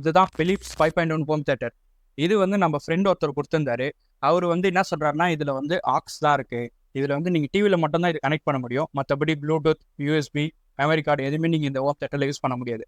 இதுதான் Philips 5.1 home theatre. இது வந்து நம்ம ஃப்ரெண்ட் ஒருத்தர் கொடுத்துருந்தாரு. அவர் வந்து என்ன சொல்றாருன்னா, இதில் வந்து ஆக்ஸ் தான் இருக்குது. இதில் வந்து நீங்கள் டிவியில் மட்டும்தான் இது கனெக்ட் பண்ண முடியும். மற்றபடி ப்ளூடூத், யூஎஸ்பி, மெமரி கார்டு எதுவுமே நீங்கள் இந்த ஹோம் தேட்டரில் யூஸ் பண்ண முடியாது.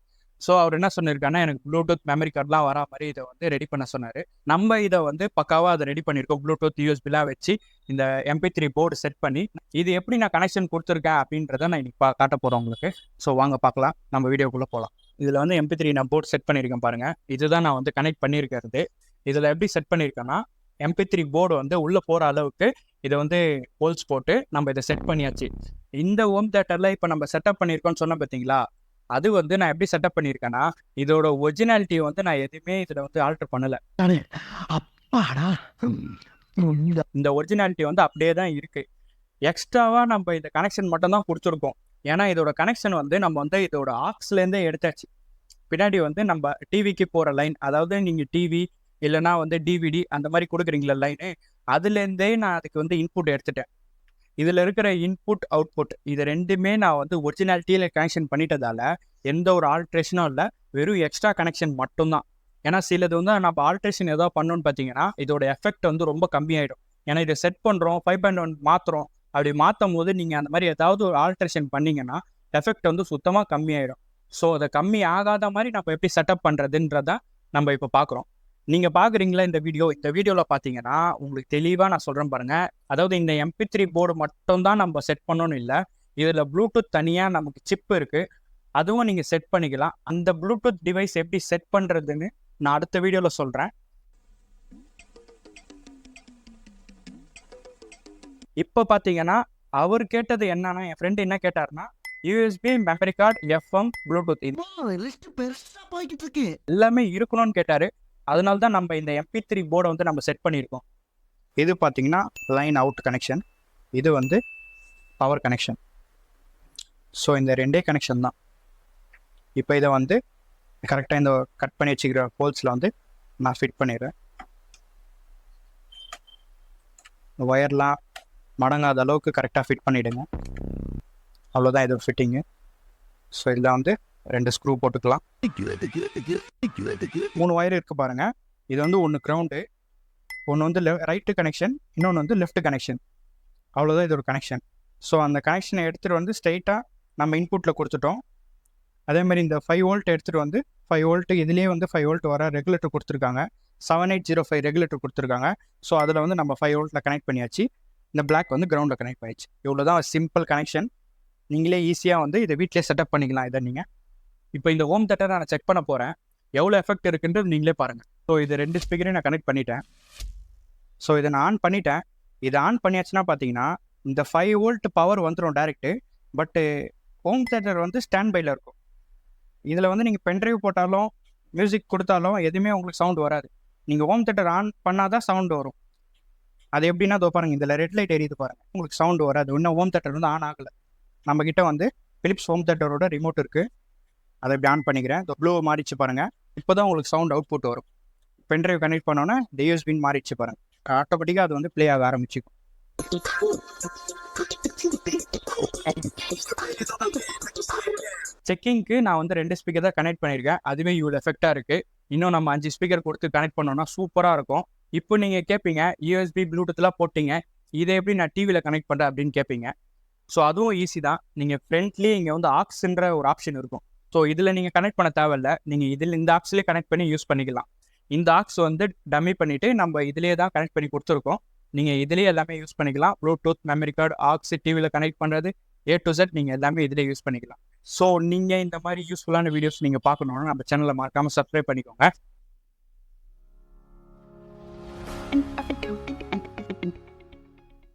ஸோ அவர் என்ன சொன்னிருக்காருன்னா, எனக்கு ப்ளூடூத், மெமரி கார்டெலாம் வரா மாதிரி இதை வந்து ரெடி பண்ண சொன்னார். நம்ம இதை வந்து பக்காவாக அதை ரெடி பண்ணியிருக்கோம். ப்ளூடூத், யூஎஸ்பிலாம் வச்சு இந்த MP3 போர்டு செட் பண்ணி இது எப்படி நான் கனெக்ஷன் கொடுத்துருக்கேன் அப்படின்றத நான் இன்னைக்கு காட்ட போகிறேன் உங்களுக்கு. ஸோ வாங்க பார்க்கலாம், நம்ம வீடியோக்குள்ளே போகலாம். இதில் வந்து MP3 நான் போர்டு செட் பண்ணியிருக்கேன் பாருங்கள். இதுதான் நான் வந்து கனெக்ட் பண்ணியிருக்கிறது. இதில் எப்படி செட் பண்ணியிருக்கேன்னா, MP3 போர்டு வந்து உள்ளே போகிற அளவுக்கு இதை வந்து ஹோல்ஸ் போட்டு நம்ம இதை செட் பண்ணியாச்சு. இந்த ஹோம் தேட்டரில் இப்போ நம்ம செட்டப் பண்ணியிருக்கோம்னு சொன்ன பார்த்தீங்களா, அது வந்து நான் எப்படி செட்டப் பண்ணியிருக்கேன்னா, இதோட ஒரிஜினாலிட்டியை வந்து நான் எதுவுமே இதில் வந்து ஆல்டர் பண்ணலை. இந்த ஒரிஜினாலிட்டி வந்து அப்படியே தான் இருக்குது. எக்ஸ்ட்ராவாக நம்ம இந்த கனெக்ஷன் மட்டும் தான் கொடுத்துருக்கோம். ஏன்னா இதோட கனெக்ஷன் வந்து நம்ம வந்து இதோட ஆக்ஸ்லேருந்தே எடுத்தாச்சு. பின்னாடி வந்து நம்ம டிவிக்கு போகிற லைன், அதாவது நீங்கள் டிவி இல்லைனா வந்து டிவிடி அந்த மாதிரி கொடுக்குறீங்களா லைனு, அதுலேருந்தே நான் அதுக்கு வந்து இன்புட் எடுத்துட்டேன். இதில் இருக்கிற இன்புட், அவுட்புட் இது ரெண்டுமே நான் வந்து ஒரிஜினாலிட்டியில் கனெக்ஷன் பண்ணிட்டதால எந்த ஒரு ஆல்ட்ரேஷனும் இல்லை, வெறும் எக்ஸ்ட்ரா கனெக்ஷன் மட்டும்தான். ஏன்னா சிலது வந்து நம்ம ஆல்ட்ரேஷன் ஏதோ பண்ணோன்னு பார்த்தீங்கன்னா இதோட எஃபெக்ட் வந்து ரொம்ப கம்மியாயிடும். ஏன்னா இதை செட் பண்ணுறோம், 5.1 மாற்றுறோம். அப்படி மாற்றும் போது நீங்கள் அந்த மாதிரி ஏதாவது ஒரு ஆல்ட்ரேஷன் பண்ணிங்கன்னா எஃபெக்ட் வந்து சுத்தமாக கம்மியாயிடும். ஸோ அதை கம்மி ஆகாத மாதிரி நம்ம எப்படி செட்டப் பண்ணுறதுன்றத நம்ம இப்போ பார்க்குறோம். நீங்கள் பார்க்குறீங்களா இந்த வீடியோவில் பார்த்தீங்கன்னா உங்களுக்கு தெளிவாக நான் சொல்கிறேன் பாருங்கள். அதாவது இந்த MP3 போர்டு மட்டும்தான் நம்ம செட் பண்ணணும்னு இல்லை, இதில் ப்ளூடூத் தனியாக நமக்கு சிப் இருக்குது, அதுவும் நீங்கள் செட் பண்ணிக்கலாம். அந்த ப்ளூடூத் டிவைஸ் எப்படி செட் பண்ணுறதுன்னு நான் அடுத்த வீடியோவில் சொல்கிறேன். இப்போ பார்த்தீங்கன்னா அவர் கேட்டது என்னன்னா, என் ஃப்ரெண்டு என்ன கேட்டார்னா, USB, memory card, FM, Bluetooth எல்லாமே இருக்கணும்னு கேட்டார். அதனால தான் நம்ம இந்த MP3 போர்டை வந்து நம்ம செட் பண்ணியிருக்கோம். இது பார்த்தீங்கன்னா லைன் அவுட் கனெக்ஷன், இது வந்து பவர் கனெக்ஷன். ஸோ இந்த ரெண்டே கனெக்ஷன் தான். இப்போ இதை வந்து கரெக்டாக இந்த கட் பண்ணி வச்சுக்கிற ஹோல்ஸில் வந்து நான் ஃபிட் பண்ணிடுறேன். ஒயர்லாம் மடங்காத அளவுக்கு கரெக்டாக ஃபிட் பண்ணிவிடுங்க. அவ்வளோதான் இது ஃபிட்டிங்கு. ஸோ இதில் வந்து 2 ஸ்க்ரூ போட்டுக்கலாம். 3 ஒயர் இருக்குது பாருங்கள். இது வந்து ஒன்று கிரவுண்டு, ஒன்று வந்து ரைட்டு கனெக்ஷன், இன்னொன்று வந்து லெஃப்ட் கனெக்ஷன். அவ்வளோதான் இது ஒரு கனெக்ஷன். ஸோ அந்த கனெக்ஷனை எடுத்துகிட்டு வந்து ஸ்ட்ரைட்டாக நம்ம இன்புட்டில் கொடுத்துட்டோம். அதேமாதிரி இந்த 5 வோல்ட் எடுத்துகிட்டு வந்து 5 வோல்ட்டு இதுலேயே வந்து 5 வோல்ட் வர ரெகுலேட்டர் கொடுத்துருக்காங்க. 7805 ரெகுலேட்டர் கொடுத்துருக்காங்க. ஸோ அதில் வந்து நம்ம 5 வோல்ட்டில் கனெக்ட் பண்ணியாச்சு. இந்த பிளாக் வந்து கிரவுண்டில் கனெக்ட் பண்ணியாச்சு. இவ்வளோ தான் சிம்பிள் கனெக்ஷன். நீங்களே ஈஸியாக வந்து இதை வீட்டிலே செட்டப் பண்ணிக்கலாம். இதை நீங்கள் இப்போ இந்த ஹோம் தேட்டரை நான் செக் பண்ண போகிறேன், எவ்வளோ எஃபெக்ட் இருக்குன்றது நீங்களே பாருங்கள். ஸோ இது 2 ஸ்பீக்கரையும் நான் கனெக்ட் பண்ணிட்டேன். ஸோ இதை நான் ஆன் பண்ணிட்டேன். இதை ஆன் பண்ணியாச்சுன்னா பார்த்தீங்கன்னா இந்த 5 வோல்ட் பவர் வந்துடும் டேரெக்டு. பட்டு ஹோம் தேட்டர் வந்து ஸ்டாண்ட் பையில் இருக்கும். இதில் வந்து நீங்கள் பென்ட்ரைவ் போட்டாலும் மியூசிக் கொடுத்தாலும் எதுவுமே உங்களுக்கு சவுண்ட் வராது. நீங்கள் ஹோம் தேட்டர் ஆன் பண்ணால் தான் சவுண்டு வரும். அது எப்படின்னா இதோ பாருங்கள், இதில் ரெட் லைட் எரியுது பாருங்கள், உங்களுக்கு சவுண்டு வராது. இன்னும் ஹோம் தேட்டர் வந்து ஆன் ஆகலை. நம்மக்கிட்ட வந்து பிலிப்ஸ் ஹோம் தேட்டரோட ரிமோட் இருக்குது. அதை இப்படி ஆன் பண்ணிக்கிறேன். ப்ளூ மாறிச்சு பாருங்கள். இப்போ தான் உங்களுக்கு சவுண்ட் அவுட்புட் வரும். பென்ட்ரைவ் கனெக்ட் பண்ணோன்னே யூஎஸ்பின்னு மாறிச்சு பாருங்கள். ஆட்டோமேட்டிக்காக அது வந்து ப்ளே ஆக ஆரம்பிச்சிக்கும். செக்கிங்க்கு நான் வந்து 2 ஸ்பீக்கர் தான் கனெக்ட் பண்ணியிருக்கேன். அதுவே இவ்வளோ எஃபெக்டாக இருக்குது. இன்னும் நம்ம 5 ஸ்பீக்கர் கொடுத்து கனெக்ட் பண்ணோன்னா சூப்பராக இருக்கும். இப்போ நீங்கள் கேட்பீங்க, யூஎஸ்பி ப்ளூடூத்லாம் போட்டிங்க, இதை எப்படி நான் டிவியில் கனெக்ட் பண்ணுறேன் அப்படின்னு கேட்பீங்க. ஸோ அதுவும் ஈஸி தான். நீங்கள் ஃப்ரண்ட்லேயே இங்கே வந்து ஆக்ஸ்ன்ற ஒரு ஆப்ஷன் இருக்கும். ஸோ இதில் நீங்கள் கனெக்ட் பண்ண தேவையில்ல, நீங்கள் இதில் இந்த ஆக்ஸ்லேயே கனெக்ட் பண்ணி யூஸ் பண்ணிக்கலாம். இந்த ஆக்ஸ் வந்து டம்மி பண்ணிவிட்டு நம்ம இதிலே தான் கனெக்ட் பண்ணி கொடுத்துருக்கோம். நீங்கள் இதிலே எல்லாமே யூஸ் பண்ணிக்கலாம். ப்ளூடூத், மெமரி கார்டு, ஆக்ஸ், டிவியில் கனெக்ட் பண்ணுறது A to Z நீங்கள் எல்லாமே இதிலே யூஸ் பண்ணிக்கலாம். ஸோ நீங்கள் இந்த மாதிரி யூஸ்ஃபுல்லான வீடியோஸ் நீங்கள் பார்க்கணுன்னா நம்ம சேனலை மறக்காமல் சப்ஸ்கிரைப் பண்ணிக்கோங்க.